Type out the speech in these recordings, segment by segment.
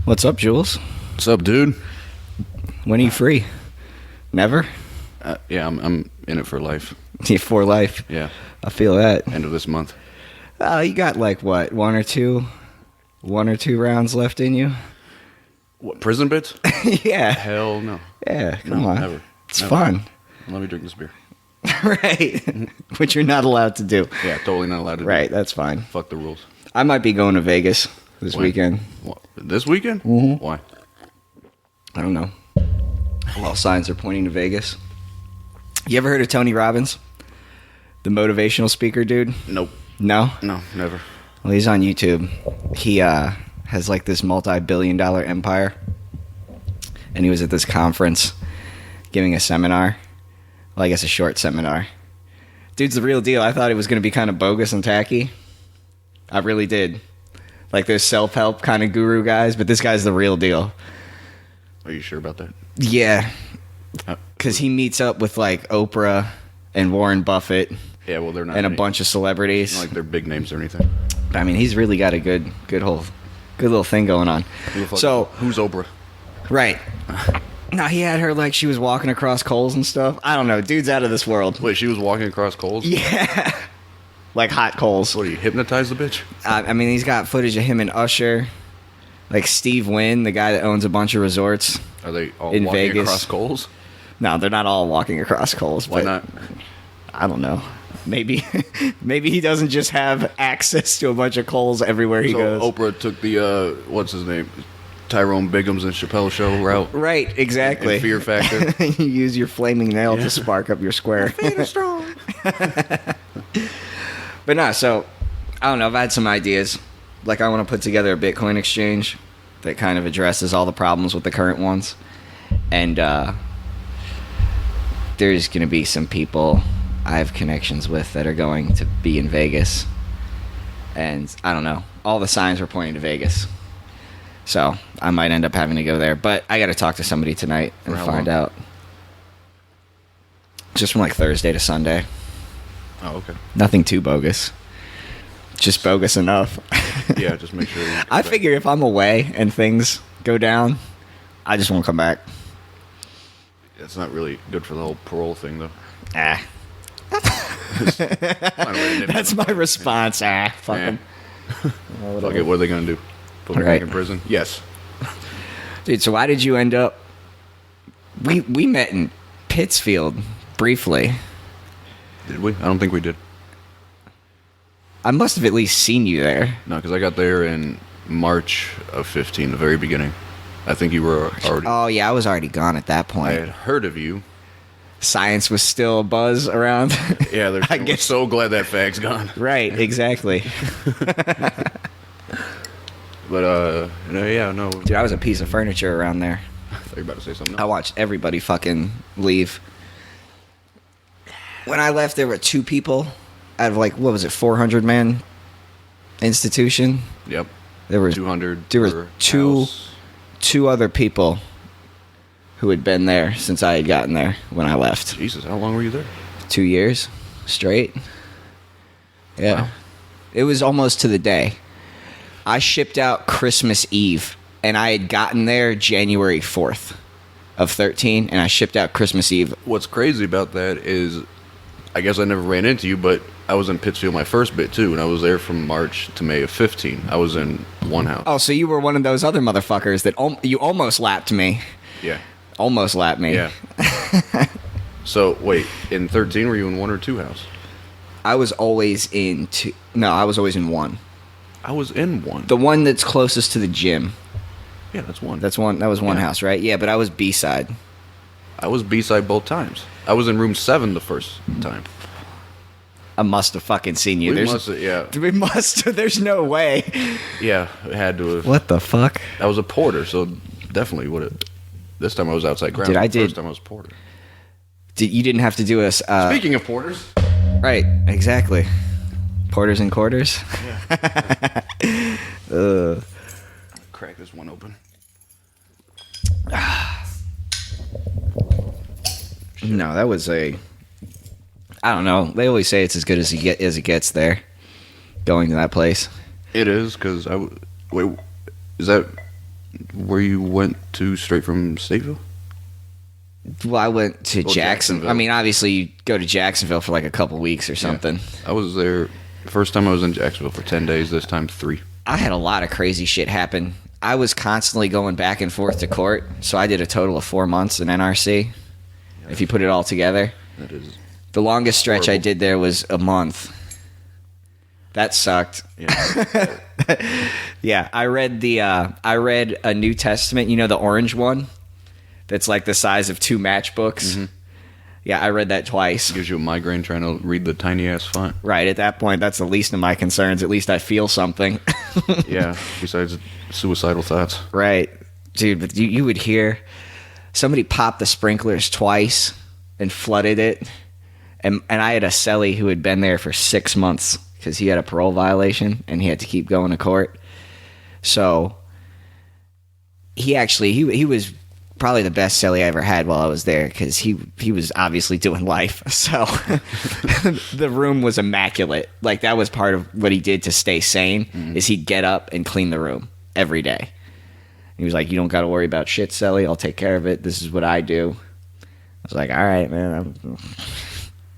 What's up, Jules? What's up, dude? When are you free? Never? Yeah, I'm in it for life. For life. Yeah, I feel that. end of this month. You got like what, one or two rounds left in you? What, prison bits? Yeah. Hell no. Yeah, come No, on. never. It's Never. fun. Let me drink this beer. Right. Which you're not allowed to do. Yeah, totally not allowed to do. Right, that's fine. Fuck the rules. I might be going to Vegas this When? weekend. What, this weekend? Mhm. Why? I don't know. All signs are pointing to Vegas. You ever heard of Tony Robbins? The motivational speaker dude? Nope. No? No, never. Well, he's on YouTube. He has like this multi-billion-dollar empire. And he was at this conference giving a seminar. Well, I guess a short seminar. Dude's the real deal. I thought it was going to be kind of bogus and tacky. I really did. Like those self-help kind of guru guys, but this guy's the real deal. Are you sure about that? Yeah. Uh, Because he meets up with like Oprah and Warren Buffett Yeah, well, they're not. and a any- bunch of celebrities. Not like they're big names or anything. I mean, he's really got a good little thing going on. Who the fuck So, who's Oprah? right. No, he had her like she was walking across coals and stuff. I don't know. Dude's out of this world. Wait, she was walking across coals? Yeah. Like hot coals. What, do you hypnotize the bitch? I mean, he's got footage of him and Usher. Like Steve Wynn, the guy that owns a bunch of resorts. Are they all In walking Vegas. across coals? No, they're not all walking across coals. Why but not? I don't know. Maybe he doesn't just have access to a bunch of coals everywhere he So goes. Oprah took the, what's his name? Tyrone Biggums and Chappelle Show route. Right, exactly. And Fear Factor. You use your flaming nail to spark up your square. strong. But no, so I don't know. I've had some ideas. Like I want to put together a Bitcoin exchange that kind of addresses all the problems with the current ones. And there's going to be some people I have connections with that are going to be in Vegas. And I don't know. All the signs are pointing to Vegas. So I might end up having to go there. But I got to talk to somebody tonight and For how find long? out. Just from like Thursday to Sunday. Oh, okay. Nothing too bogus. Just bogus enough. Yeah, just make sure. you I come figure if I'm away and things go down, I just won't come back. back. It's not really good for the whole parole thing, though. Ah. Not really nip That's them. my response. Ah, fuck Yeah. them. Fuck it, what are they gonna do? Put me Right. back in prison? Yes. Dude, so why did you end up... We met in Pittsfield briefly. Did we? I don't think we did. I must have at least seen you there. No, because I got there in March of 15, the very beginning. I think you were already. Oh, yeah, I was already gone at that I point. had heard of you. Science was still a buzz around. Yeah, they're I we're guess- so glad that fag's gone. Right, exactly. But yeah, no. Dude, I was a piece of furniture around there. I thought you were about to say something I else. watched everybody fucking leave. When I left, there were two people out of like, what was it, 400 man institution. Yep. There were 200. there were per two- house. two other people who had been there since I had gotten there when I left. Jesus, how long were you there? 2 years straight. Yeah. Wow. It was almost to the day. I shipped out Christmas Eve, and I had gotten there January 4th of 13, and I shipped out Christmas Eve. What's crazy about that is, I guess I never ran into you, but I was in Pittsfield my first bit too, and I was there from March to May of 15. I was in one house. Oh, so you were one of those other motherfuckers that you almost lapped me. Yeah. Almost lapped me. Yeah. So, wait, in 13, were you in one or two house? I was always in two. No, I was always in one. I was in one. The one that's closest to the gym. Yeah, that's one. That was one Yeah. house, right? Yeah, but I was B-side. I was B-side both times. I was in room 7 the first time. I must have fucking seen you. We There's, must have, yeah. we must. There's no way. Yeah, it had to have. What the fuck? I was a porter, so definitely would have. This time I was outside ground. Dude, I The did- First time I was porter. You didn't have to do us. Speaking of porters. Right, exactly. Porters and quarters. Crack this one open. No, that was a. I don't know. They always say it's as good as it gets there. Going to that place. It is, because wait, is that where you went to straight from Stateville? Well, I went to Well, Jacksonville. I mean, obviously, you go to Jacksonville for like a couple weeks or something. Yeah. I was there. First time I was in Jacksonville for 10 days. This time 3. I had a lot of crazy shit happen. I was constantly going back and forth to court, so I did a total of 4 months in NRC. Yeah. If you put it all together, that is the longest stretch horrible. I did there was a month. That sucked. Yeah. Yeah, I read a New Testament, you know, the orange one that's like the size of 2 matchbooks. Mm-hmm. Yeah, I read that twice. Gives you a migraine trying to read the tiny ass font. Right, at that point, that's the least of my concerns. At least I feel something. Yeah, besides suicidal thoughts. Right. Dude, but you would hear somebody pop the sprinklers twice and flooded it. And I had a cellie who had been there for 6 months because he had a parole violation and he had to keep going to court. So he was probably the best cellie I ever had while I was there because he was obviously doing life. So the room was immaculate. Like, that was part of what he did to stay sane, is he'd get up and clean the room every day. He was like, you don't got to worry about shit, cellie. I'll take care of it. This is what I do. I was like, all right, man.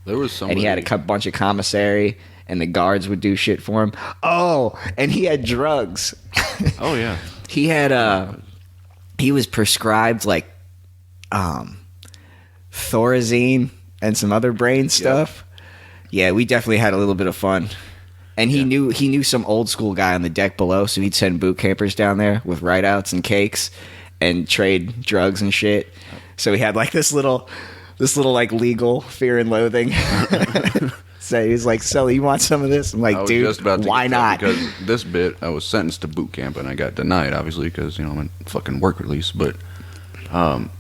There was somebody... And he had a bunch of commissary, and the guards would do shit for him. Oh, and he had drugs. Oh, yeah. He had he was prescribed like Thorazine and some other brain stuff. Yep. Yeah, we definitely had a little bit of fun. And he knew some old school guy on the deck below, so he'd send boot campers down there with write-outs and cakes and trade drugs and shit. So he had like this little like legal fear and loathing. So he was like, Sully, you want some of this? I'm like, dude, why not? Because this bit, I was sentenced to boot camp, and I got denied, obviously, because, I'm in fucking work release. But when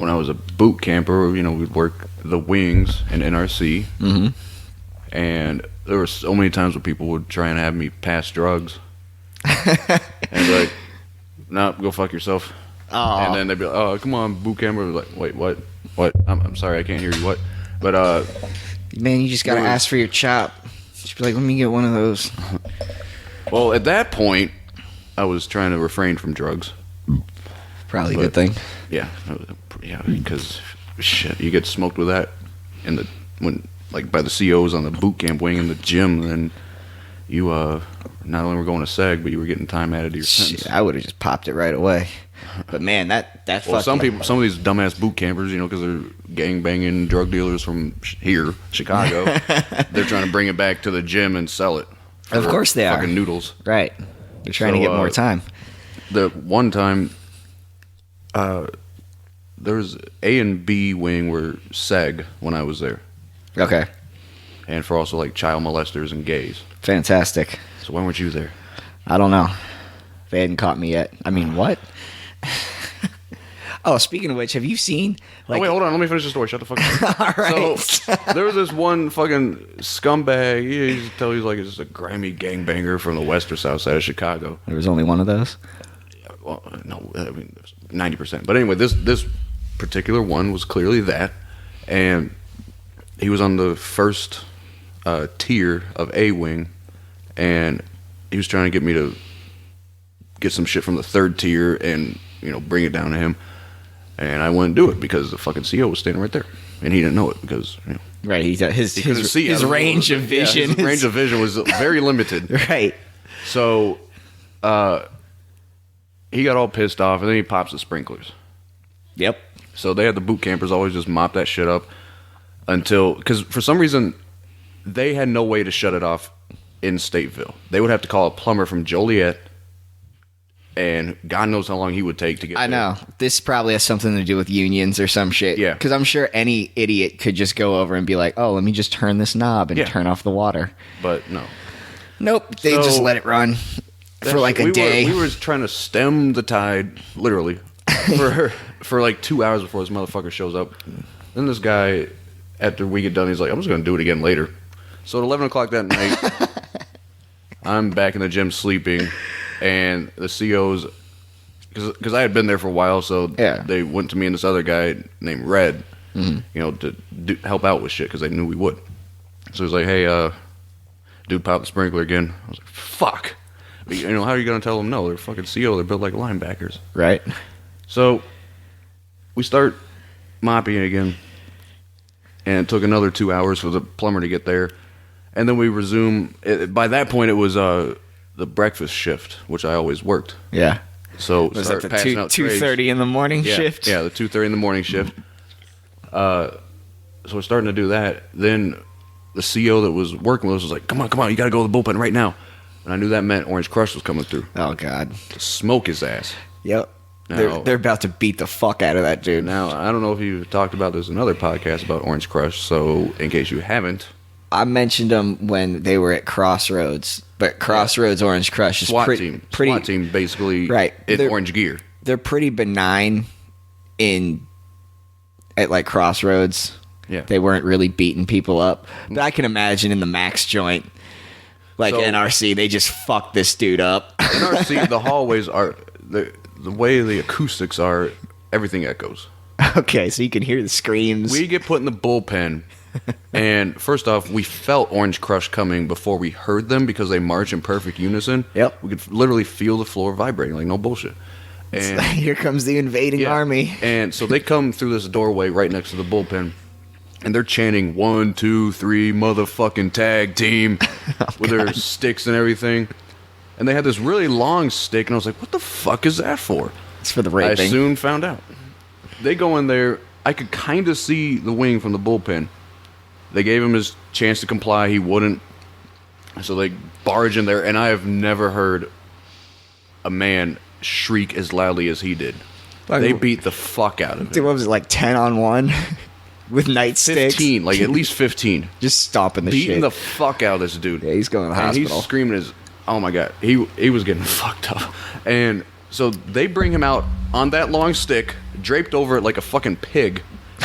I was a boot camper, we'd work the wings in NRC. Mm-hmm. And there were so many times where people would try and have me pass drugs. And be like, no, go fuck yourself. Aww. And then they'd be like, oh, come on, boot camper. Like, wait, what? What? I'm sorry, I can't hear you. What? But, man, you just gotta ask for your chop. Just be like, let me get one of those. Well, at that point, I was trying to refrain from drugs. Probably a good thing. Yeah, because shit, you get smoked with that by the COs on the boot camp wing in the gym, then you not only were going to SAG, but you were getting time added to your sentence. Shit, I would have just popped it right away. But man, that well, some of these dumbass boot campers, because they're gang banging drug dealers from here, Chicago, they're trying to bring it back to the gym and sell it. Of course they are. Fucking noodles. Right. They're trying to get more time. The one time, there was A and B wing were SEG when I was there. Okay. And for also like child molesters and gays. Fantastic. So when weren't you there? I don't know. They hadn't caught me yet. I mean, what? Oh, speaking of which, have you seen... Wait, hold on. Let me finish the story. Shut the fuck up. All right. So, there was this one fucking scumbag. He's like just a grimy gangbanger from the west or south side of Chicago. There was only one of those? Well, no, I mean, 90%. But anyway, this particular one was clearly that. And he was on the first tier of A wing. And he was trying to get me to get some shit from the third tier and, bring it down to him. And I wouldn't do it because the fucking CO was standing right there. And he didn't know it because, Right, his range of vision. His range of vision was very limited. Right. So, he got all pissed off, and then he pops the sprinklers. Yep. So they had the boot campers always just mop that shit up because for some reason, they had no way to shut it off in Stateville. They would have to call a plumber from Joliet, and God knows how long he would take to get there. I know. This probably has something to do with unions or some shit. Yeah. Because I'm sure any idiot could just go over and be like, oh, let me just turn this knob and turn off the water. But no. Nope. They just let it run for like a day. We were trying to stem the tide, literally, for like 2 hours before this motherfucker shows up. Then this guy, after we get done, he's like, I'm just going to do it again later. So at 11 o'clock that night, I'm back in the gym sleeping. And the COs, because I had been there for a while, so they went to me and this other guy named Red, to help out with shit because they knew we would. So he was like, hey, dude, pop the sprinkler again. I was like, fuck. You know, how are you going to tell them no? They're fucking CO. They're built like linebackers. Right. So we start mopping again, and it took another 2 hours for the plumber to get there, and then we resume. By that point, it was the breakfast shift, which I always worked. Yeah. So Was start it the passing out trays. 2:30 in the morning shift? Yeah, the 2:30 in the morning shift. So we're starting to do that. Then the CO that was working with us was like, come on, you got to go to the bullpen right now. And I knew that meant Orange Crush was coming through. Oh, God. Smoke his ass. Yep. Now, They're about to beat the fuck out of that dude. Now, I don't know if you've talked about this in other podcasts about Orange Crush, so in case you haven't. I mentioned them when they were at Crossroads, but Crossroads Orange Crush is SWAT pretty... team, basically, right. in orange gear. They're pretty benign at like Crossroads. Yeah. They weren't really beating people up. But I can imagine in the Max joint, like So- NRC, they just fucked this dude up. NRC, the hallways are... The way the acoustics are, everything echoes. Okay, so you can hear the screams. We get put in the bullpen, and first off, we felt Orange Crush coming before we heard them because they march in perfect unison. Yep. We could literally feel the floor vibrating, like no bullshit. And Here comes the invading army. And so they come through this doorway right next to the bullpen, and they're chanting 1, 2, 3, motherfucking tag team with their sticks and everything. And they had this really long stick, and I was like, what the fuck is that for? It's for the raping. I soon found out. They go in there. I could kind of see the wing from the bullpen. They gave him his chance to comply. He wouldn't. So they barge in there, and I have never heard a man shriek as loudly as he did. They beat the fuck out of Dude, him. what was it, like 10 on 1 with nightsticks? 15, like at least 15. Just stomping the Beating shit. the fuck out of this dude. Yeah, he's going to the And hospital. he's screaming his... Oh my god, he was getting fucked up. And so they bring him out on that long stick, draped over it like a fucking pig.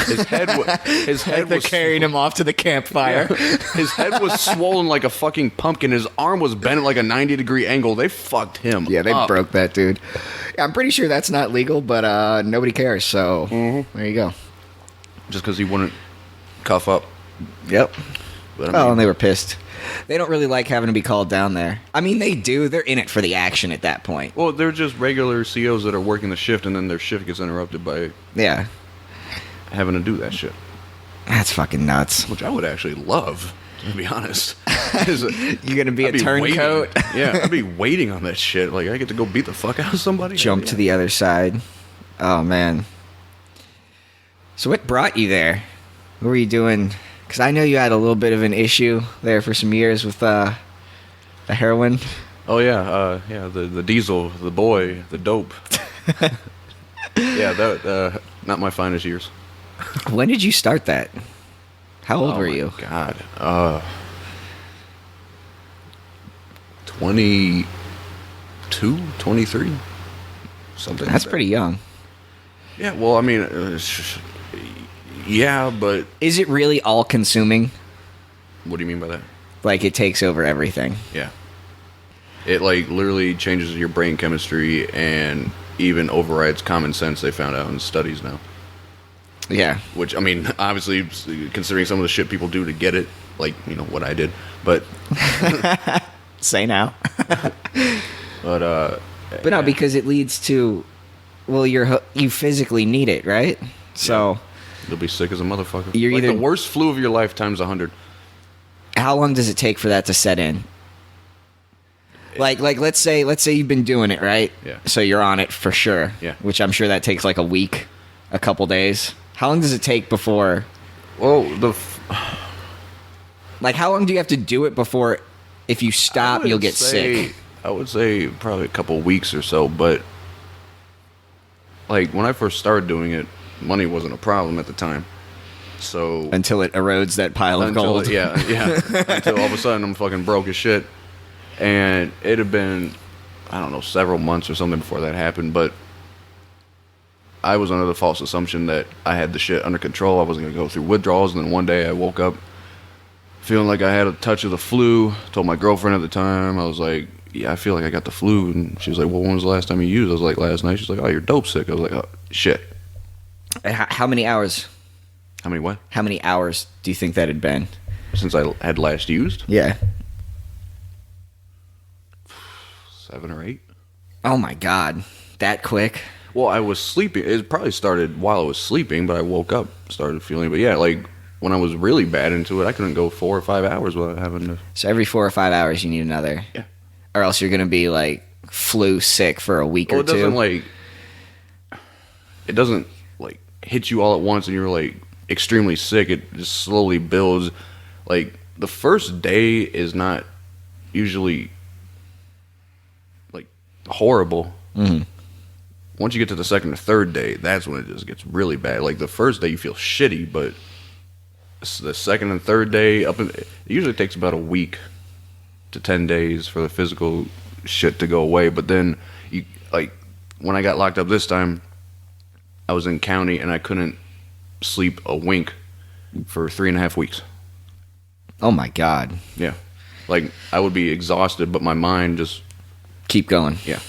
His head They're was carrying him off to the campfire. His head was swollen like a fucking pumpkin. His arm was bent at like a 90-degree angle. They fucked him. Yeah, they up. broke that dude. Yeah, I'm pretty sure that's not legal, but nobody cares. So there you go. Just because he wouldn't cuff up. Yep. But I mean, Oh, and they were pissed. They don't really like having to be called down there. I mean, they do. They're in it for the action at that point. well, they're just regular COs that are working the shift, and then their shift gets interrupted by Yeah. having to do that shit. That's fucking nuts. Which I would actually love, to be honest. You gonna be I'd a turncoat? waiting. Yeah, I'd be waiting on that shit. Like, I get to go beat the fuck out of somebody. Jump to the other side. Oh, man. So what brought you there? What were you doing? Because I know you had a little bit of an issue there for some years with the heroin. Oh, yeah. The diesel, the boy, the dope. Yeah, that not my finest years. When did you start that? How old Oh were my you? God. 22, 23? Something That's like pretty young. that. Yeah, well, I mean, yeah, but Is it really all consuming? what do you mean by that? Like it takes over everything? Yeah. It, like, literally changes your brain chemistry and even overrides common sense, they found out in studies now. Yeah. Which, I mean, obviously, considering some of the shit people do to get it, like, you know, what I did. But, Say now. but no, because it leads to, well, you physically need it, right? So you'll be sick as a motherfucker. You're like either- the worst flu of your life times 100. how long does it take for that to set in? Like let's say you've been doing it, right? Yeah. So you're on it for sure. Yeah. Which I'm sure that takes like a week, a couple days. How long does it take before? Well, Like, how long do you have to do it before, if you stop, you'll get sick? I would say probably a couple weeks or so, but like when I first started doing it, money wasn't a problem at the time. So Until it erodes that pile of gold. yeah, until all of a sudden I'm fucking broke as shit. And it had been, I don't know, several months or something before that happened, but I was under the false assumption that I had the shit under control. I wasn't going to go through withdrawals, and then one day I woke up feeling like I had a touch of the flu. Told my girlfriend at the time, I was like, yeah, I feel like I got the flu. And she was like, well, when was the last time you used? I was like, last night. She's like, oh, you're dope sick. I was like, oh, shit. How many hours? How many what? How many hours do you think that had been? Since I had last used? Yeah. 7 or 8. Oh my God, that quick? Well, I was sleeping. It probably started while I was sleeping, but I woke up, started feeling. But yeah, like when I was really bad into it, I couldn't go 4 or 5 hours without having to. So every 4 or 5 hours, you need another. Yeah. Or else you're gonna be like flu sick for a week or It doesn't two. it doesn't like hit you all at once, and you're like extremely sick. It just slowly builds. Like the first day is not usually like horrible. Mm-hmm. Once you get to the second or third day, that's when it just gets really bad. Like the first day you feel shitty, but the second and third day it usually takes about a week to 10 days for the physical shit to go away. But then you like when I got locked up this time, I was in county and I couldn't sleep a wink for 3.5 weeks. Oh my God. Yeah. Like I would be exhausted, but my mind just Keep going. yeah.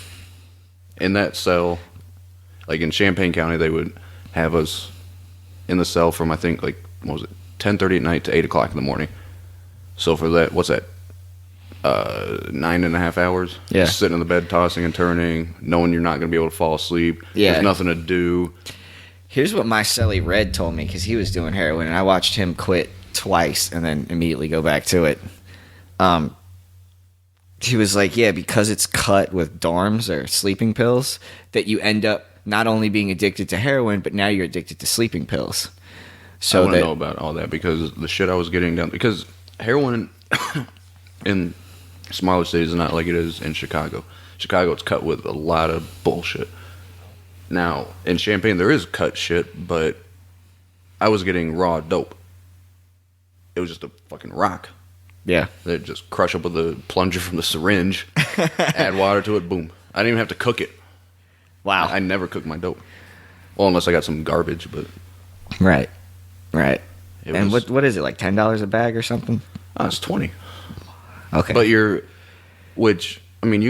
In that cell, like in Champaign County, they would have us in the cell from I think like what was it, 10:30 at night to 8 o'clock in the morning. So for that, what's that? 9.5 hours. Yeah. Just sitting in the bed, tossing and turning, knowing you're not going to be able to fall asleep. Yeah. There's nothing to do. Here's what my celly Red told me, because he was doing heroin, and I watched him quit twice and then immediately go back to it. He was like, yeah, because it's cut with dorms or sleeping pills, that you end up not only being addicted to heroin, but now you're addicted to sleeping pills. So I want to know about all that because the shit I was getting down, because heroin in smaller cities is not like it is in Chicago. Chicago, it's cut with a lot of bullshit. Now, in Champaign, there is cut shit, but I was getting raw dope. It was just a fucking rock. Yeah. They'd just crush up with a plunger from the syringe, add water to it, boom. I didn't even have to cook it. Wow. I never cook my dope. Well, unless I got some garbage, but... Right. Right. It And was- what is it, like $10 a bag or something? Oh, it's 20. Okay. But I mean,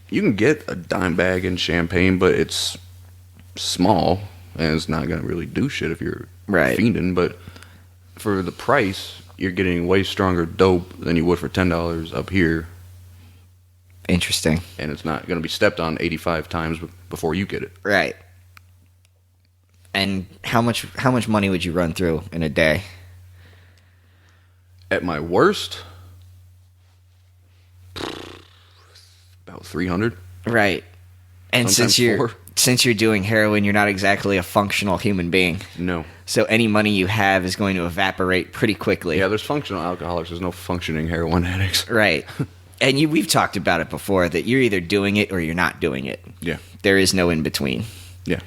you can get a dime bag in Champaign, but it's small and it's not gonna really do shit if you're Right. fiending. But for the price, you're getting way stronger dope than you would for $10 up here, Interesting. and it's not gonna be stepped on 85 times before you get it. Right. And how much money would you run through in a day? At my worst, about 300. Right. And Sometimes four. since you're doing heroin, you're not exactly a functional human being. No. So any money you have is going to evaporate pretty quickly. Yeah, there's functional alcoholics. There's no functioning heroin addicts. Right. And we've talked about it before, that you're either doing it or you're not doing it. Yeah. There is no in between. Yeah.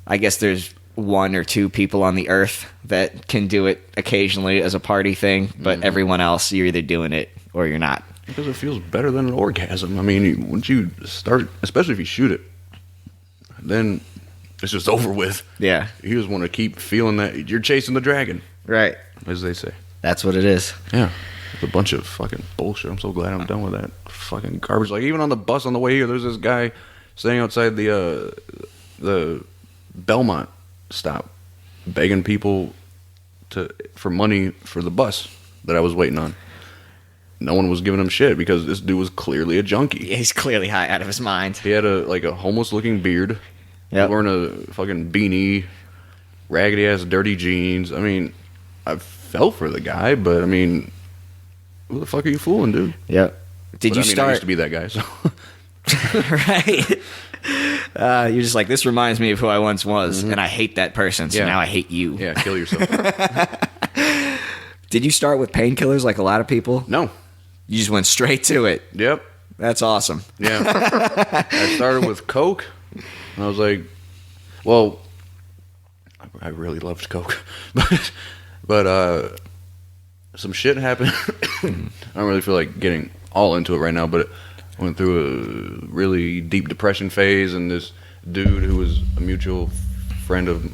I guess there's 1 or 2 people on the earth that can do it occasionally as a party thing, but everyone else, you're either doing it or you're not. Because it feels better than an orgasm. I mean, once you start, especially if you shoot it, then it's just over with. Yeah. You just want to keep feeling that you're chasing the dragon, Right. as they say. That's what it is. Yeah. It's a bunch of fucking bullshit. I'm so glad I'm done with that fucking garbage. Like, even on the bus on the way here, there's this guy standing outside the Belmont stop begging people for money for the bus that I was waiting on. No one was giving him shit because this dude was clearly a junkie. Yeah, he's clearly high out of his mind. He had a homeless looking beard. Yep. Wearing a fucking beanie, raggedy ass dirty jeans. I mean, I felt for the guy, but I mean, who the fuck are you fooling, dude? Yep. Did But, you I mean, I start used to be that guy, so right? You're just like, this reminds me of who I once was, and I hate that person, so Yeah. now I hate you. yeah, kill yourself. Did you start with painkillers like a lot of people? No. You just went straight to it. Yep. That's awesome. Yeah. I started with Coke, and I was like, well, I really loved Coke, but some shit happened. I don't really feel like getting all into it right now, but I went through a really deep depression phase, and this dude who was a mutual friend of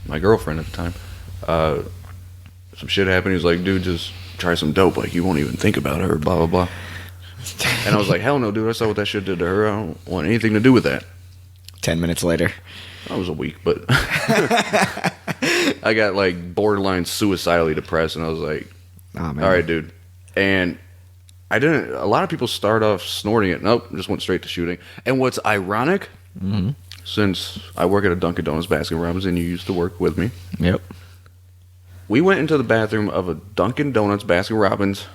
my girlfriend at the time, some shit happened. He was like, dude, just try some dope. Like, you won't even think about her, blah, blah, blah. And I was like, hell no, dude. I saw what that shit did to her. I don't want anything to do with that. 10 minutes later. That was a week, but I got like borderline suicidally depressed, and I was like, Oh, man. all right, dude. And I didn't. A lot of people start off snorting it. Nope, just went straight to shooting. And what's ironic, since I work at a Dunkin' Donuts Baskin Robbins, and you used to work with me. Yep. We went into the bathroom of a Dunkin' Donuts Baskin Robbins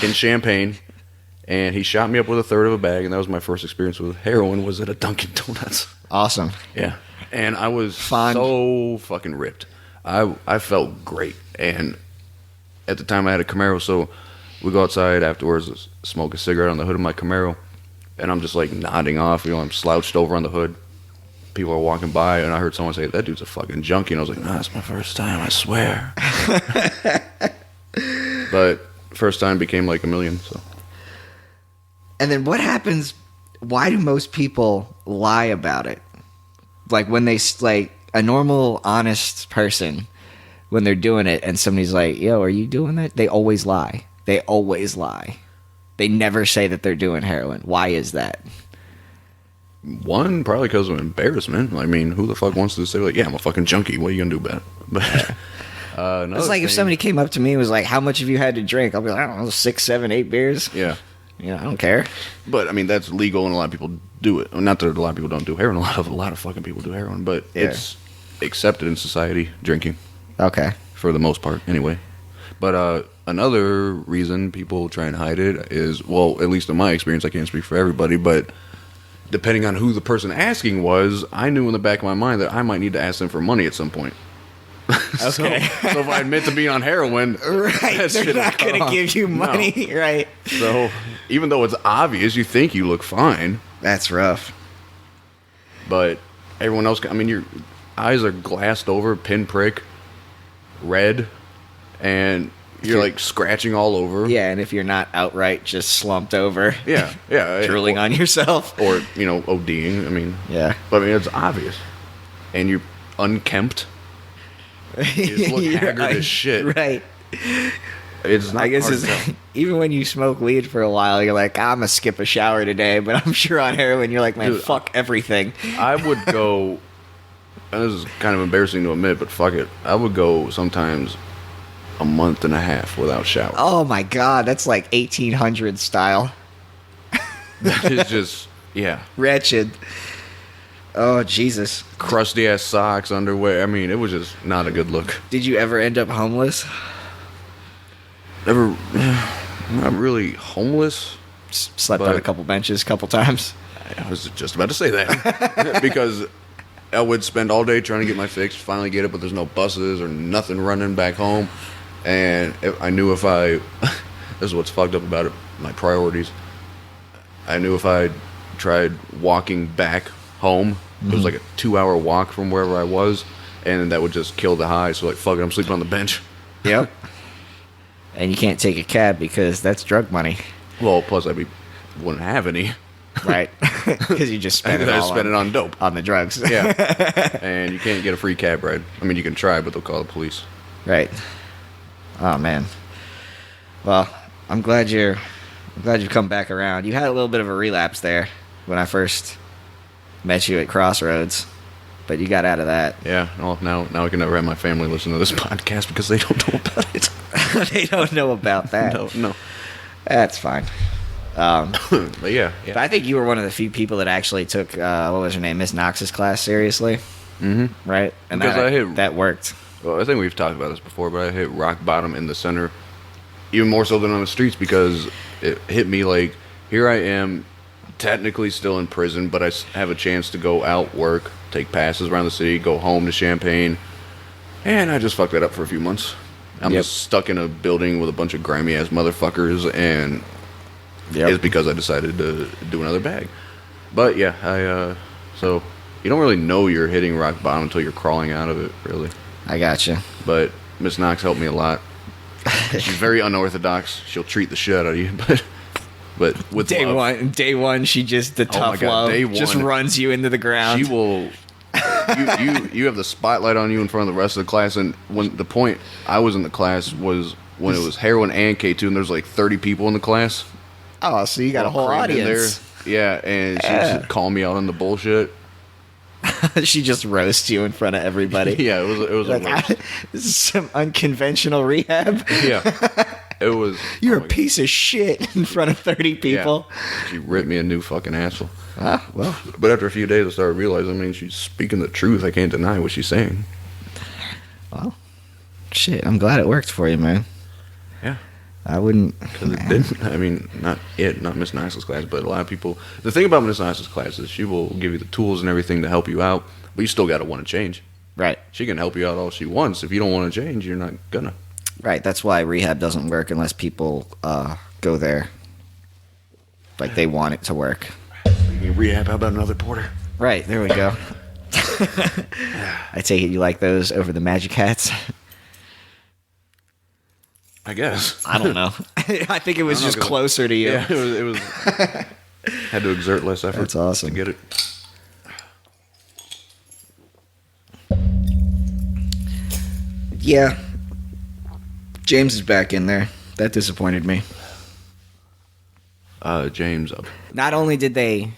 in Champaign, and he shot me up with a third of a bag, and that was my first experience with heroin. Was at a Dunkin' Donuts. Awesome. Yeah, and I was Fun. so fucking ripped. I felt great, and at the time I had a Camaro, so we go outside afterwards, smoke a cigarette on the hood of my Camaro, and I'm just like nodding off. You know, I'm slouched over on the hood. People are walking by, and I heard someone say, "That dude's a fucking junkie," and I was like, "Nah, it's my first time, I swear." But first time became like a million. So. And then what happens? Why do most people lie about it? Like when they like a normal, honest person, when they're doing it, and somebody's like, "Yo, are you doing that?" They always lie. They always lie. They never say that they're doing heroin. Why is that? One, probably because of embarrassment. I mean, who the fuck wants to say, like, yeah, I'm a fucking junkie. What are you going to do about it? But It's like if somebody came up to me and was like, "How much have you had to drink?" I'll be like, "I don't know, 6, 7, 8 beers." Yeah. You know, I don't care. But, I mean, that's legal, and a lot of people do it. Not that a lot of people don't do heroin. A lot of fucking people do heroin. But it's accepted in society, drinking. Okay. For the most part, anyway. But another reason people try and hide it is, well, at least in my experience, I can't speak for everybody, but depending on who the person asking was, I knew in the back of my mind that I might need to ask them for money at some point. Okay. so if I admit to being on heroin, right, they're not going to give you money, no. Right? So even though it's obvious, you think you look fine. That's rough. But everyone else, I mean, your eyes are glassed over, pinprick, red, and you're like scratching all over. Yeah, and if you're not outright just slumped over, yeah, drooling on yourself, or ODing. I mean, yeah, but I mean it's obvious, and you're unkempt. You just look haggard as shit. Right. It's not. I guess even when you smoke weed for a while, you're like, I'm gonna skip a shower today. But I'm sure on heroin, you're like, man, Dude, fuck everything. I would go. And this is kind of embarrassing to admit, but fuck it. I would go sometimes a month and a half without shower. Oh my god, that's like 1800 style. That is just, yeah. Wretched. Oh, Jesus. Crusty ass socks, underwear. I mean, it was just not a good look. Did you ever end up homeless? Never, not really homeless. Slept on a couple benches a couple times. I was just about to say that. Because I would spend all day trying to get my fix, finally get it, but there's no buses or nothing running back home. And I knew if I, this is what's fucked up about it, my priorities. I knew if I tried walking back home, it was like a 2-hour walk from wherever I was, and that would just kill the high. So like, fuck it, I'm sleeping on the bench. Yep. And you can't take a cab because that's drug money. Well, plus wouldn't have any. Right. Because you just spend it on dope. On the drugs. Yeah. And you can't get a free cab ride. I mean, you can try, but they'll call the police. Right. Oh, man. Well, I'm glad you've come back around. You had a little bit of a relapse there when I first met you at Crossroads, but you got out of that. Yeah. Well, now I can never have my family listen to this podcast because they don't know about it. They don't know about that. No. That's fine. But yeah. But I think you were one of the few people that actually took, what was her name, Miss Knox's class seriously. Mm-hmm. Right? And because that worked. Well, I think we've talked about this before, but I hit rock bottom in the center, even more so than on the streets, because it hit me like, here I am, technically still in prison, but I have a chance to go out, work, take passes around the city, go home to Champaign, and I just fucked that up for a few months. I'm just stuck in a building with a bunch of grimy-ass motherfuckers, and it's because I decided to do another bag. But yeah, so you don't really know you're hitting rock bottom until you're crawling out of it, really. I gotcha. But Miss Knox helped me a lot. She's very unorthodox. She'll treat the shit out of you, but with day love. Day one, she just tough love just runs you into the ground. She will. You have the spotlight on you in front of the rest of the class, and when the point I was in the class was when it was heroin and K2, and there's like 30 people in the class. Oh, so you got a whole audience there. Yeah, and she just called me out on the bullshit. She just roasts you in front of everybody. Yeah, it was like, this is some unconventional rehab. Yeah. It was. You're a piece of shit in front of 30 people. Yeah. She ripped me a new fucking asshole. Ah, well. But after a few days, I started realizing, I mean, she's speaking the truth. I can't deny what she's saying. Well, shit, I'm glad it worked for you, man. Yeah. I wouldn't. Because it didn't. I mean, not Miss Nice's class, but a lot of people. The thing about Miss Nice's class is she will give you the tools and everything to help you out, but you still got to want to change. Right. She can help you out all she wants. If you don't want to change, you're not gonna. Right. That's why rehab doesn't work unless people go there. Like they want it to work. Speaking of rehab, how about another porter? Right. There we go. I take it you like those over the Magic Hats? I guess. I don't know. I think it was just closer to you. Yeah, it was had to exert less effort. That's awesome. To get it. Yeah. James is back in there. That disappointed me. James. Not only did they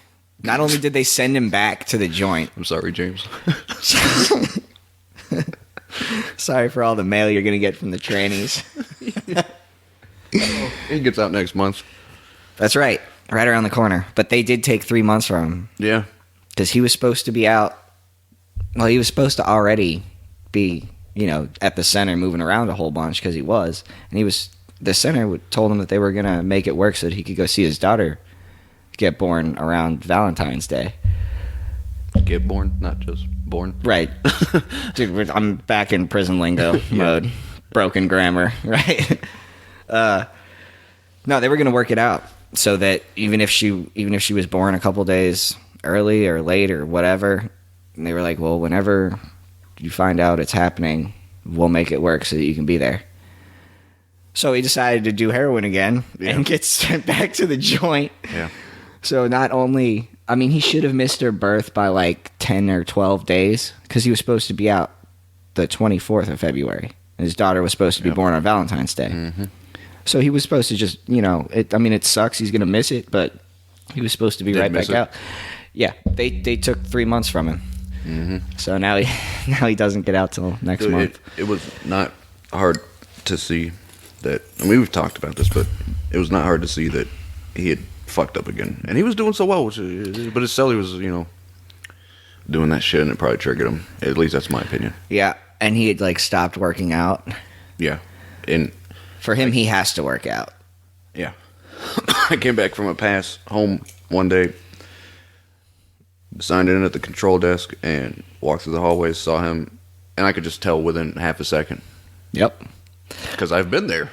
send him back to the joint. I'm sorry, James. Sorry for all the mail you're gonna get from the trannies. He gets out next month. That's right. Right around the corner. But they did take 3 months from him. Yeah. Because he was supposed to be out. Well, he was supposed to already be, at the center moving around a whole bunch because he was. And the center told him that they were going to make it work so that he could go see his daughter get born around Valentine's Day. Get born, not just born. Right. Dude, I'm back in prison lingo mode. Broken grammar, right? No, they were going to work it out so that even if she was born a couple days early or late or whatever, and they were like, well, whenever you find out it's happening, we'll make it work so that you can be there. So he decided to do heroin again and get sent back to the joint. Yeah. So not only, he should have missed her birth by like 10 or 12 days because he was supposed to be out the 24th of February. And his daughter was supposed to be born on Valentine's Day. Mm-hmm. So he was supposed to just, it sucks. He's going to miss it, but he was supposed to be right back out. Yeah, they took 3 months from him. Mm-hmm. So now he doesn't get out till next month. It was not hard to see that. We've talked about this, but it was not hard to see that he had fucked up again. And he was doing so well, but his celly was, doing that shit, and it probably triggered him. At least that's my opinion. Yeah, and he had stopped working out. Yeah, and for him, he has to work out. Yeah. I came back from a pass home one day, signed in at the control desk, and walked through the hallways, saw him, and I could just tell within half a second. Yep. Because I've been there.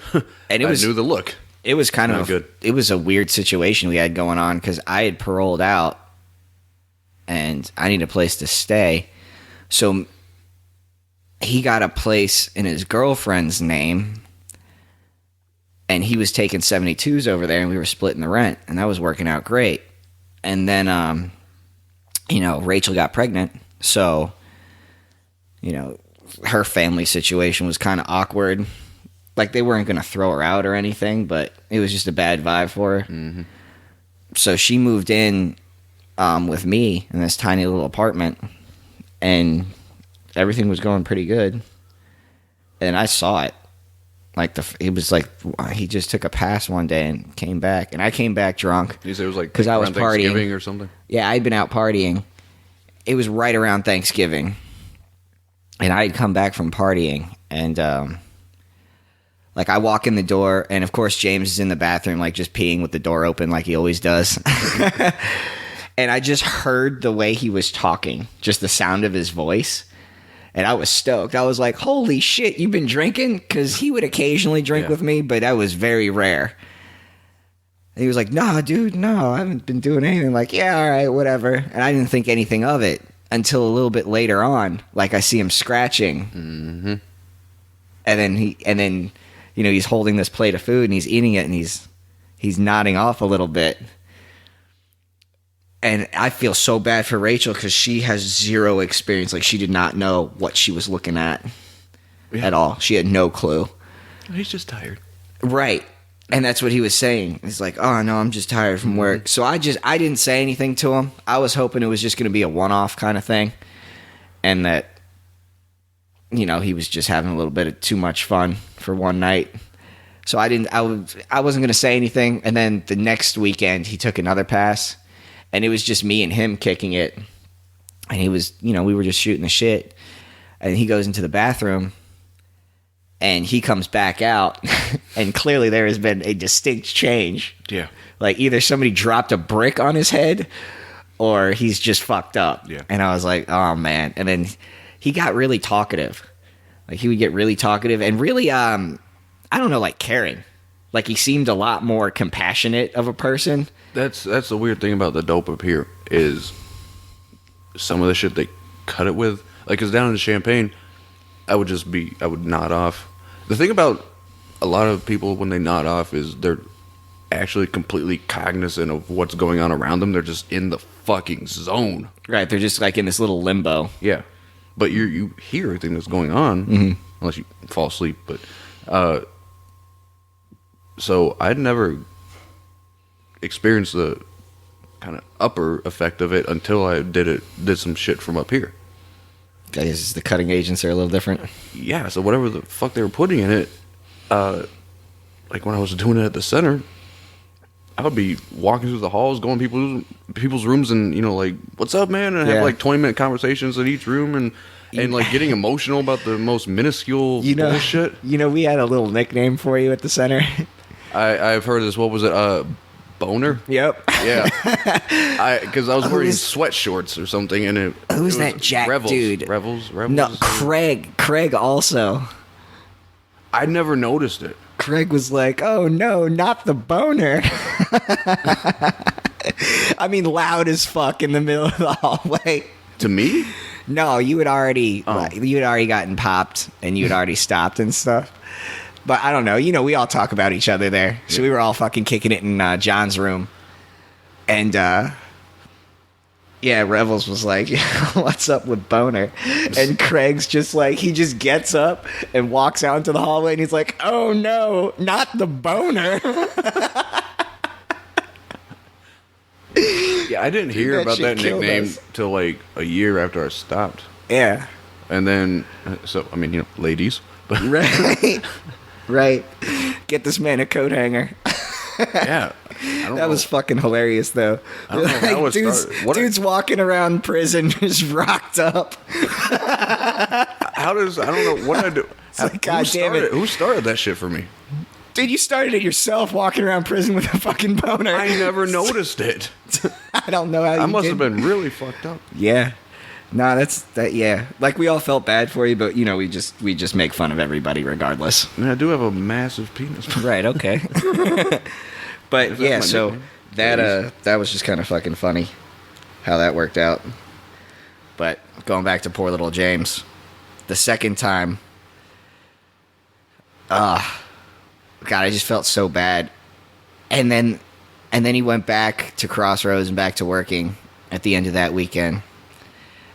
And I knew the look. It was kind of good. It was a weird situation we had going on because I had paroled out, and I needed a place to stay. So he got a place in his girlfriend's name, and he was taking 72s over there, and we were splitting the rent, and that was working out great. And then, Rachel got pregnant, so, her family situation was kind of awkward. Like, they weren't going to throw her out or anything, but it was just a bad vibe for her. Mm-hmm. So she moved in with me in this tiny little apartment, and everything was going pretty good. And I saw it. He just took a pass one day and came back, and I came back drunk. You said it was because I was partying Thanksgiving or something. Yeah, I'd been out partying. It was right around Thanksgiving, and I had come back from partying, and I walk in the door, and of course James is in the bathroom, just peeing with the door open, like he always does. And I just heard the way he was talking, just the sound of his voice. And I was stoked. I was like, holy shit, you've been drinking? Because he would occasionally drink with me, but that was very rare. And he was like, nah, dude, no, I haven't been doing anything. Like, yeah, all right, whatever. And I didn't think anything of it until a little bit later on. I see him scratching. Mm-hmm. And then he's holding this plate of food, and he's eating it, and he's nodding off a little bit. And I feel so bad for Rachel because she has zero experience. She did not know what she was looking at at all. She had no clue. He's just tired. Right. And that's what he was saying. He's like, oh, no, I'm just tired from work. So I didn't say anything to him. I was hoping it was just going to be a one-off kind of thing. And that, he was just having a little bit of too much fun for one night. So I wasn't gonna say anything. And then the next weekend he took another pass, and it was just me and him kicking it. And he was, we were just shooting the shit. And he goes into the bathroom, and he comes back out, and clearly there has been a distinct change. Yeah. Like either somebody dropped a brick on his head, or he's just fucked up. Yeah. And I was like, oh man. And then he got really talkative. Like he would get really talkative and really, I don't know, like caring. Like he seemed a lot more compassionate of a person. That's the weird thing about the dope up here is some of the shit they cut it with. Like, cause down in Champaign, I would nod off. The thing about a lot of people when they nod off is they're actually completely cognizant of what's going on around them. They're just in the fucking zone. Right. They're just like in this little limbo. Yeah. But you hear everything that's going on, unless you fall asleep. But so I'd never experienced the kind of upper effect of it until I did some shit from up here. I guess the cutting agents are a little different. Yeah, so whatever the fuck they were putting in it, like when I was doing it at the center, I would be walking through the halls, going to people's rooms, and like, what's up, man? And have like 20-minute conversations in each room, and like getting emotional about the most minuscule bullshit. We had a little nickname for you at the center. I've heard this. What was it? Boner? Yep. Yeah. Because I was wearing sweat shorts or something, and who's that Jack dude? Revels. No, Craig also. I never noticed it. Craig was like, "Oh no, not the boner." I mean, loud as fuck in the middle of the hallway. To me? No, you had already gotten popped, and you had already stopped and stuff. But I don't know. We all talk about each other there. So we were all fucking kicking it in John's room. And, Revels was like, what's up with boner? And Craig's just like, he just gets up and walks out into the hallway, and he's like, oh no, not the boner. Yeah, I didn't hear about that nickname till like a year after I stopped. Yeah. And then, so, I mean, ladies. But Right. Right. Get this man a coat hanger. Yeah. That was fucking hilarious, though. I don't know how it started. Dude's walking around prison just rocked up. I don't know what I do. It's like, God damn it. Who started that shit for me? Dude, you started it yourself, walking around prison with a fucking boner. I never noticed it. I don't know how you I must did. have been really fucked up. Yeah. No, that's that. Yeah, like we all felt bad for you, but we just make fun of everybody regardless. I mean, I do have a massive penis. Right. Okay. But yeah, so nickname. That was just kind of fucking funny how that worked out. But going back to poor little James, the second time, God, I just felt so bad. And then he went back to Crossroads and back to working at the end of that weekend.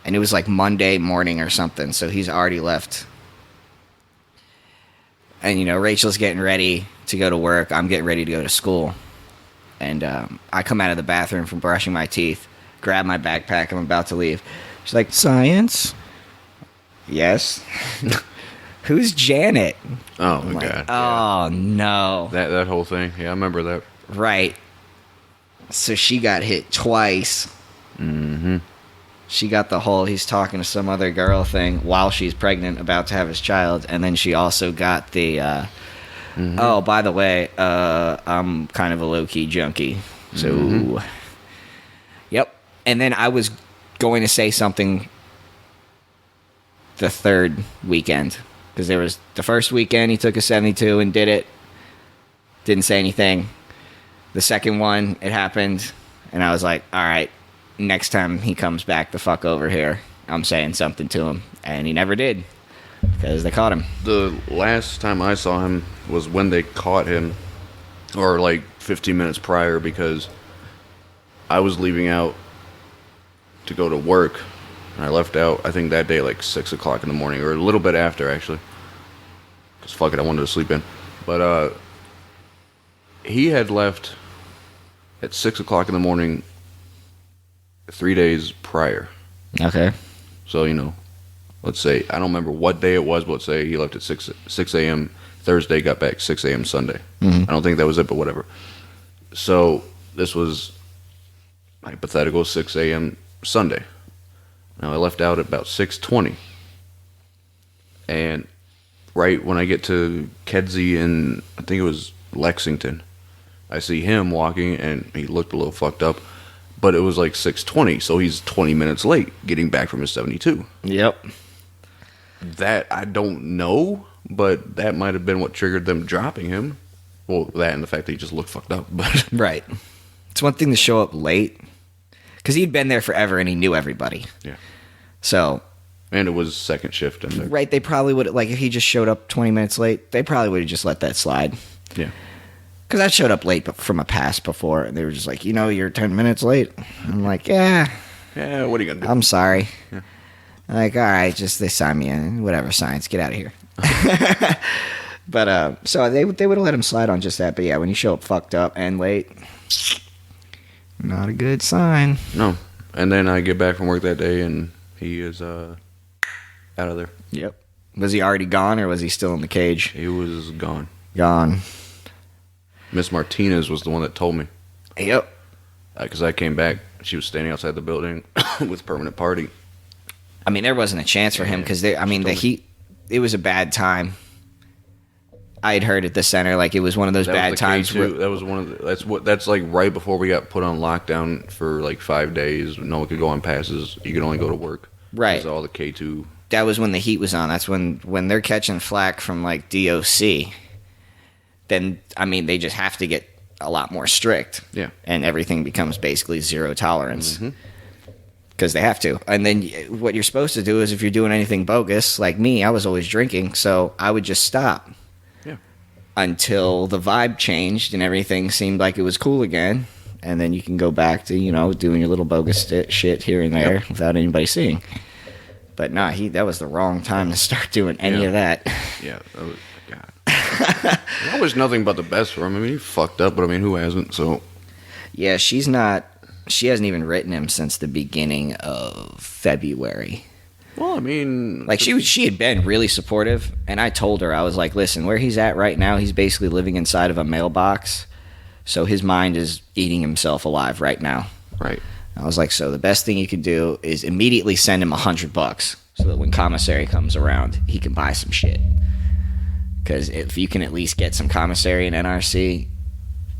And it was like Monday morning or something, so he's already left. And, Rachel's getting ready to go to work. I'm getting ready to go to school. And I come out of the bathroom from brushing my teeth, grab my backpack, I'm about to leave. She's like, science? Yes. Who's Janet? Oh, my God. Oh, no. That whole thing. Yeah, I remember that. Right. So she got hit twice. Mm-hmm. She got the whole he's talking to some other girl thing while she's pregnant, about to have his child. And then she also got the, oh, by the way, I'm kind of a low-key junkie. So, Yep. And then I was going to say something the third weekend. Because there was the first weekend, he took a 72 and did it. Didn't say anything. The second one, it happened. And I was like, all right. Next time he comes back the fuck over here, I'm saying something to him. And he never did, because they caught him. The last time I saw him was when they caught him, or like 15 minutes prior, because I was leaving out to go to work. And I left out, I think that day, like 6 o'clock in the morning, or a little bit after, actually. Because fuck it, I wanted to sleep in. But he had left at 6 o'clock in the morning 3 days prior. Okay. So, let's say, I don't remember what day it was, but let's say he left at 6 a.m. Thursday, got back 6 a.m. Sunday. I don't think that was it, but whatever. So this was hypothetical 6 a.m. Sunday. Now I left out at about 6:20, and right when I get to Kedzie in, I think it was Lexington, I see him walking, and he looked a little fucked up, but it was like 6:20, so he's 20 minutes late getting back from his 72. Yep. That I don't know, but that might have been what triggered them dropping him. Well, that and the fact that he just looked fucked up. But Right. It's one thing to show up late, because he'd been there forever and he knew everybody. Yeah. So, and it was second shift in there. right, they probably would, like, if he just showed up 20 minutes late, they probably would have just let that slide. Yeah. Because I showed up late from a pass before, and they were just like, you're 10 minutes late. I'm like, yeah, What are you going to do? I'm sorry. Yeah. I'm like, all right, just they sign me in. Whatever, science, get out of here. But, so they would have let him slide on just that. But yeah, when you show up fucked up and late, not a good sign. No. And then I get back from work that day, and he is out of there. Yep. Was he already gone, or was he still in the cage? He was gone. Gone. Miss Martinez was the one that told me. Yep. Because I came back, she was standing outside the building with permanent party. I mean, there wasn't a chance for him because the heat. It was a bad time. I had heard at the center, like, it was one of those bad times. That was one of the, that's like right before we got put on lockdown for like 5 days. No one could go on passes. You could only go to work. Right. All the K2. That was when the heat was on. That's when they're catching flack from, like, DOC. Then, I mean, they just have to get a lot more strict. Yeah. And everything becomes basically zero tolerance. Because they have to. And then what you're supposed to do is, if you're doing anything bogus, like me, I was always drinking, so I would just stop. Yeah. Until the vibe changed and everything seemed like it was cool again. And then you can go back to, doing your little bogus shit here and there without anybody seeing. But nah, that was the wrong time to start doing any of that. Yeah, that was, God. I wish nothing but the best for him. I mean, he fucked up, but I mean, who hasn't? So, yeah, she hasn't even written him since the beginning of February. well, I mean, Like, she had been really supportive, and I told her, I was like, listen, where he's at right now, he's basically living inside of a mailbox, so his mind is eating himself alive right now. right. I was like, so the best thing you could do is immediately send him $100 so that when commissary comes around, he can buy some shit. Because if you can at least get some commissary and NRC,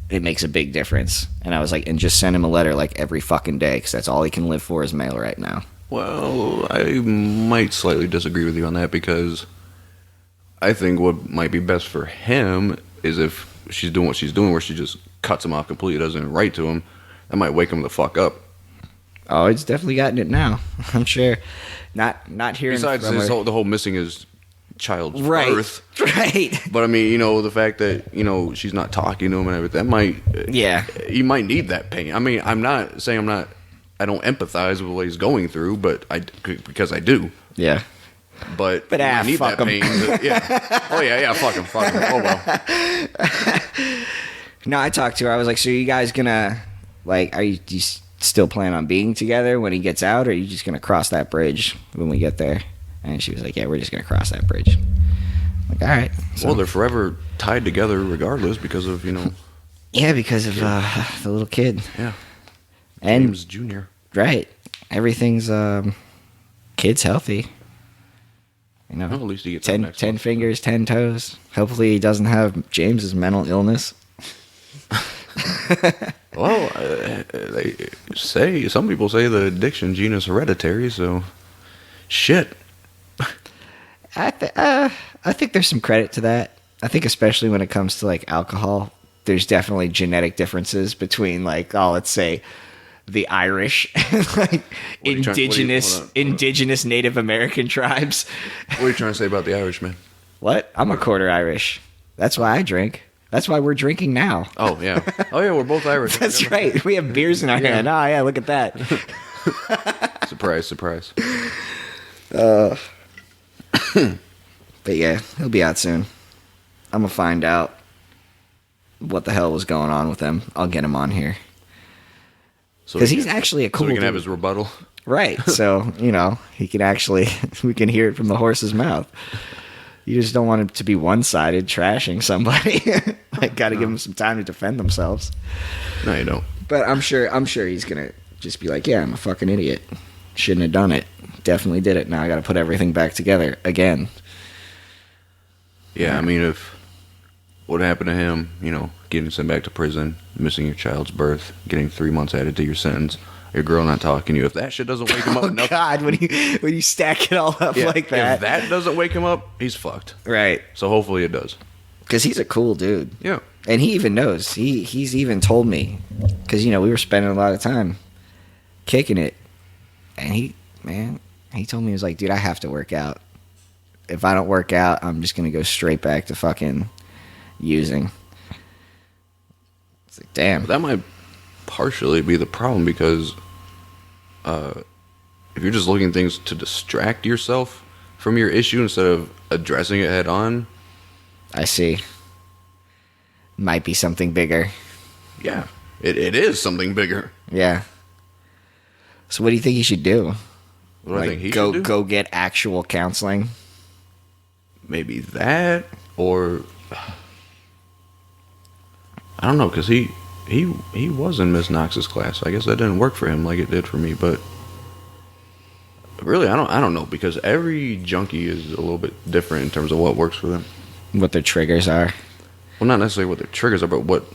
it makes a big difference. And I was like, and just send him a letter like every fucking day, because that's all he can live for is mail right now. Well, I might slightly disagree with you on that, because I think what might be best for him is if she's doing what she's doing, where she just cuts him off completely, doesn't write to him. That might wake him the fuck up. Oh, he's definitely gotten it now. I'm sure. Not hearing Besides from her. the whole missing his child's Right. birth. Right. But I mean, the fact that, she's not talking to him and everything, that might, he might need that pain. I mean, I'm not saying I don't empathize with what he's going through, but because I do. Yeah. But I need fuck that him. pain. Yeah. Oh yeah, fuck him. Oh well. No, I talked to her. I was like, so you guys gonna, like, do you still plan on being together when he gets out, or are you just gonna cross that bridge when we get there? And she was like, yeah, we're just gonna cross that bridge. I'm like, all right. So, Well, they're forever tied together regardless because of, yeah, because of the little kid. Yeah. And James Jr. right, everything's kid's healthy. Well, at least he gets 10 next month. fingers, 10 toes. Hopefully he doesn't have James's mental illness. Well, some people say the addiction gene is hereditary, so shit. I think there's some credit to that. I think especially when it comes to, like, alcohol, there's definitely genetic differences between, like, let's say the Irish and, like, indigenous Native American tribes. What are you trying to say about the Irishman? What? I'm a quarter Irish. That's why I drink. That's why we're drinking now. Oh yeah, we're both Irish. That's right. We have beers in our hand. Oh yeah, look at that. Surprise. But yeah, he'll be out soon. I'm gonna find out what the hell was going on with him. I'll get him on here. Because he's actually a cool So we can dude. have his rebuttal. Right. So, he can actually, we can hear it from the horse's mouth. You just don't want it to be one-sided, trashing somebody. Like, got to give them some time to defend themselves. No, you don't. But I'm sure he's gonna just be like, yeah, I'm a fucking idiot. Shouldn't have done it. Definitely did it. Now I got to put everything back together again. Yeah, I mean, if what happened to him, you know, getting sent back to prison, missing your child's birth, getting 3 months added to your sentence, your girl not talking to you, if that shit doesn't wake him up, Oh God, when you stack it all up like that, if that doesn't wake him up, he's fucked. Right? So hopefully it does. Because he's a cool dude. Yeah. And he even knows. He's even told me, because we were spending a lot of time kicking it, and he told me, he was like, dude, I have to work out. If I don't work out, I'm just gonna go straight back to fucking using. It's like, damn. That might partially be the problem, because if you're just looking at things to distract yourself from your issue instead of addressing it head on. I see. Might be something bigger. Yeah, it is something bigger. Yeah. So what do you think he should do? What do I think he should do? Go get actual counseling? Maybe that, or I don't know, because he was in Miss Knox's class. I guess that didn't work for him like it did for me, but really, I don't know, because every junkie is a little bit different in terms of what works for them. What their triggers are. Well, not necessarily what their triggers are, but what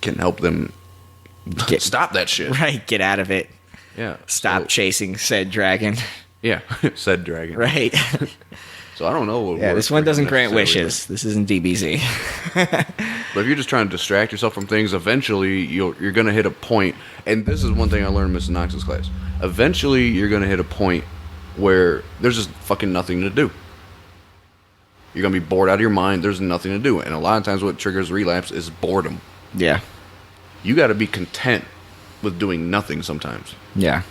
can help them stop that shit. Right, get out of it. Yeah. Stop chasing said dragon. Yeah, said dragon. Right. So I don't know what yeah, this one doesn't grant necessarily, wishes. This isn't DBZ. But if you're just trying to distract yourself from things, eventually you're going to hit a point, and this is one thing I learned in Mrs. Knox's class. Eventually you're going to hit a point where there's just fucking nothing to do. You're going to be bored out of your mind. There's nothing to do. And a lot of times what triggers relapse is boredom. Yeah. You got to be content with doing nothing sometimes. Yeah.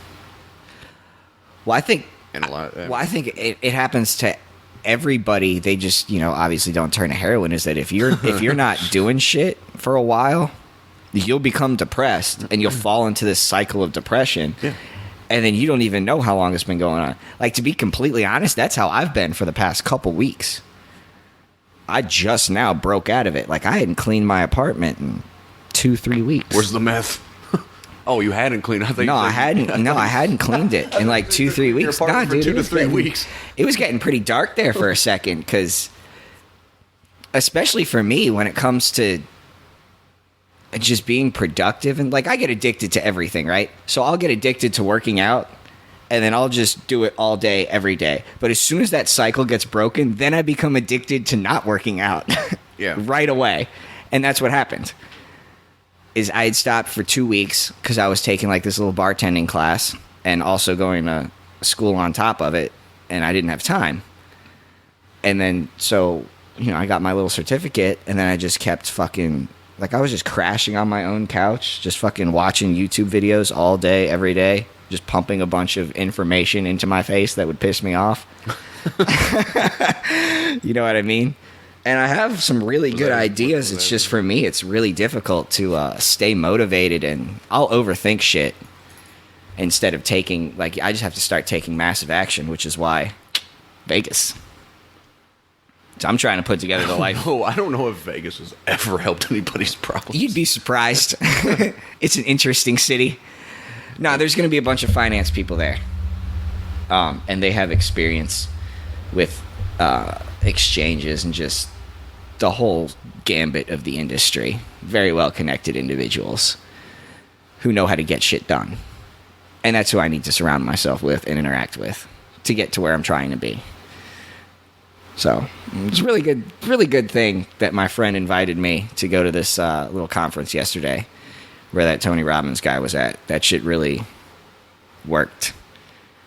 Well, I think I think it happens to everybody. They just, obviously don't turn to heroin. Is that if you're not doing shit for a while, you'll become depressed and you'll fall into this cycle of depression. Yeah. And then you don't even know how long it's been going on. Like, to be completely honest, that's how I've been for the past couple weeks. I just now broke out of it. Like, I hadn't cleaned my apartment in 2-3 weeks. Where's the meth? Oh, you hadn't cleaned it? I hadn't cleaned it in like 2-3 weeks. Nah, dude, 2 to 3 weeks. It was getting pretty dark there for a second, because especially for me, when it comes to just being productive, and like, I get addicted to everything, right? So I'll get addicted to working out, and then I'll just do it all day, every day. But as soon as that cycle gets broken, then I become addicted to not working out. Yeah. Right away. And that's what happened. Is I had stopped for 2 weeks because I was taking like this little bartending class and also going to school on top of it, and I didn't have time. And then, so, I got my little certificate, and then I just kept fucking, like, I was just crashing on my own couch, just fucking watching YouTube videos all day, every day, just pumping a bunch of information into my face that would piss me off. You know what I mean? And I have some really good ideas. It's just, for me, it's really difficult to stay motivated, and I'll overthink shit instead of taking, like, I just have to start taking massive action, which is why Vegas. So I'm trying to put together the life. Oh, I don't know if Vegas has ever helped anybody's problems. You'd be surprised. It's an interesting city. No, there's going to be a bunch of finance people there. And they have experience with exchanges and just the whole gambit of the industry. Very well connected individuals who know how to get shit done. And that's who I need to surround myself with and interact with to get to where I'm trying to be. So it's a really good thing that my friend invited me to go to this little conference yesterday where that Tony Robbins guy was at. That shit really worked.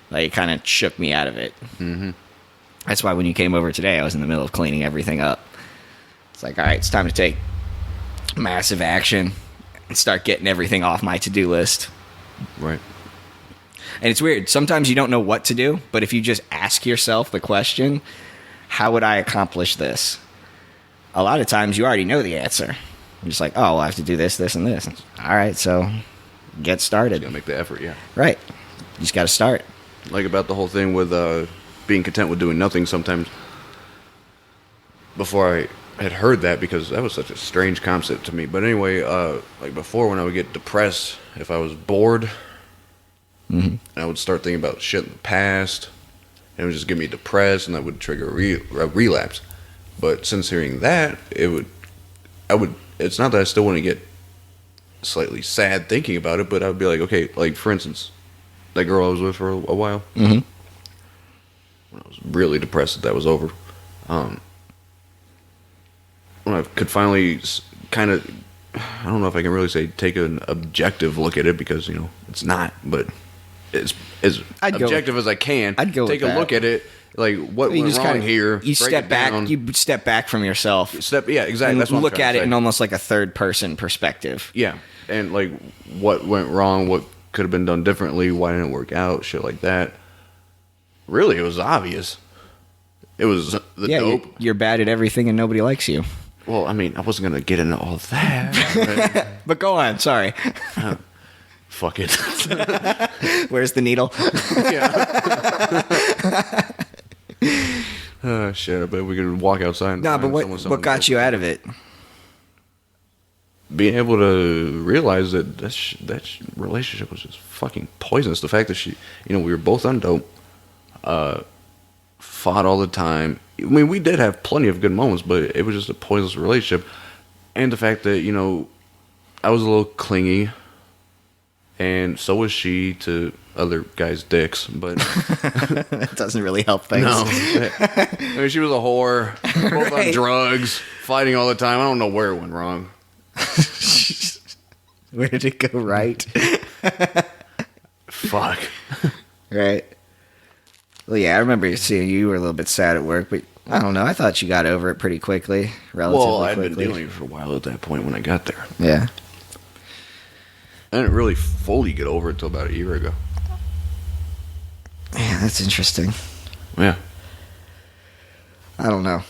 Like, it kind of shook me out of it. Mm-hmm. That's why when you came over today, I was in the middle of cleaning everything up. It's like, all right, it's time to take massive action and start getting everything off my to-do list. Right. And it's weird. Sometimes you don't know what to do, but if you just ask yourself the question, how would I accomplish this? A lot of times you already know the answer. You're just like, oh, well, I have to do this, this, and this. All right, so get started. You gotta make the effort, yeah. Right. You just got to start. Like about the whole thing with being content with doing nothing sometimes. before I had heard that, because that was such a strange concept to me. But anyway, like before, when I would get depressed, if I was bored, I would start thinking about shit in the past, and it would just get me depressed, and that would trigger a relapse. But since hearing that, it's not that I still want to get slightly sad thinking about it, but I would be like, okay, like for instance, that girl I was with for a while, when I was really depressed that was over, when I could finally kind of, I don't know if I can really say take an objective look at it, because it's not, but it's as objective as I can. I'd go take with a that. look at it, like what You went just wrong kinda, here. You break step it back. down. You step back from yourself. Yeah, exactly. And That's what I'm look trying at to it say. in almost like a third person perspective. Yeah, and like what went wrong, what could have been done differently, why didn't it work out, shit like that. Really, it was obvious. It was the dope. You're bad at everything and nobody likes you. Well, I mean, I wasn't gonna get into all that. But go on. Sorry. Fuck it. Where's the needle? Oh shit! I bet we could walk outside. And No, find but someone what got you out of it? Being able to realize that that relationship was just fucking poisonous. The fact that we were both on dope, fought all the time. I mean, we did have plenty of good moments, but it was just a poisonous relationship. And the fact that I was a little clingy, and so was she to other guys' dicks. But That doesn't really help things. no, I mean, she was a whore, both on drugs, fighting all the time. I don't know where it went wrong. Where did it go right? Fuck. Right. Well, yeah, I remember seeing you were a little bit sad at work, but I don't know. I thought you got over it pretty quickly, relatively Well, I'd quickly. been dealing with it for a while at that point when I got there. Yeah. I didn't really fully get over it until about a year ago. Yeah, that's interesting. Yeah. I don't know.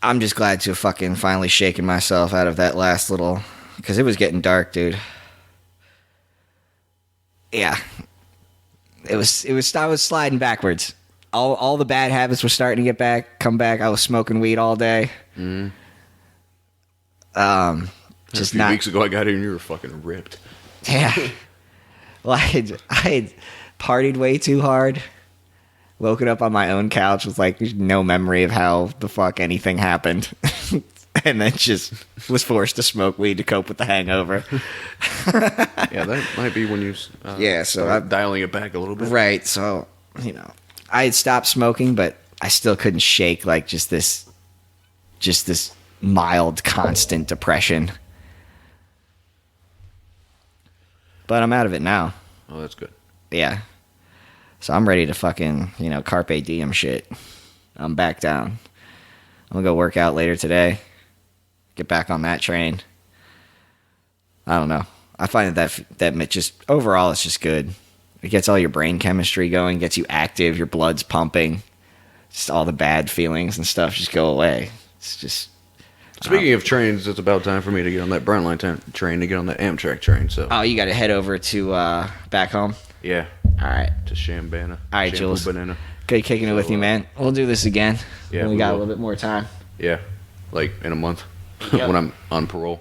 I'm just glad to have fucking finally shaken myself out of that last little... Because it was getting dark, dude. Yeah. I was sliding backwards. All the bad habits were starting to come back. I was smoking weed all day. Mm. Just a few weeks ago, I got here and you were fucking ripped. Yeah. Well, I had partied way too hard. Woken up on my own couch with like no memory of how the fuck anything happened. And then just was forced to smoke weed to cope with the hangover. Yeah, that might be when you so dialing it back a little bit. Right, so, I had stopped smoking, but I still couldn't shake like just this mild, constant depression. But I'm out of it now. Oh, that's good. Yeah. So I'm ready to fucking, carpe diem shit. I'm back down. I'm gonna go work out later today. Get back on that train. I don't know. I find that just overall it's just good. It gets all your brain chemistry going, gets you active, your blood's pumping. Just all the bad feelings and stuff just go away. It's just... Speaking of trains, it's about time for me to get on that Brightline train, to get on that Amtrak train. So. Oh, you got to head over to back home? Yeah. All right. To Shambana. All right, Shampoo Jules. Banana. Good kicking it with you, man. We'll do this again. Yeah, when we we got a will. little bit more time. Yeah. Like in a month. Yep. When I'm on parole.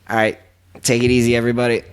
All right. Take it easy, everybody.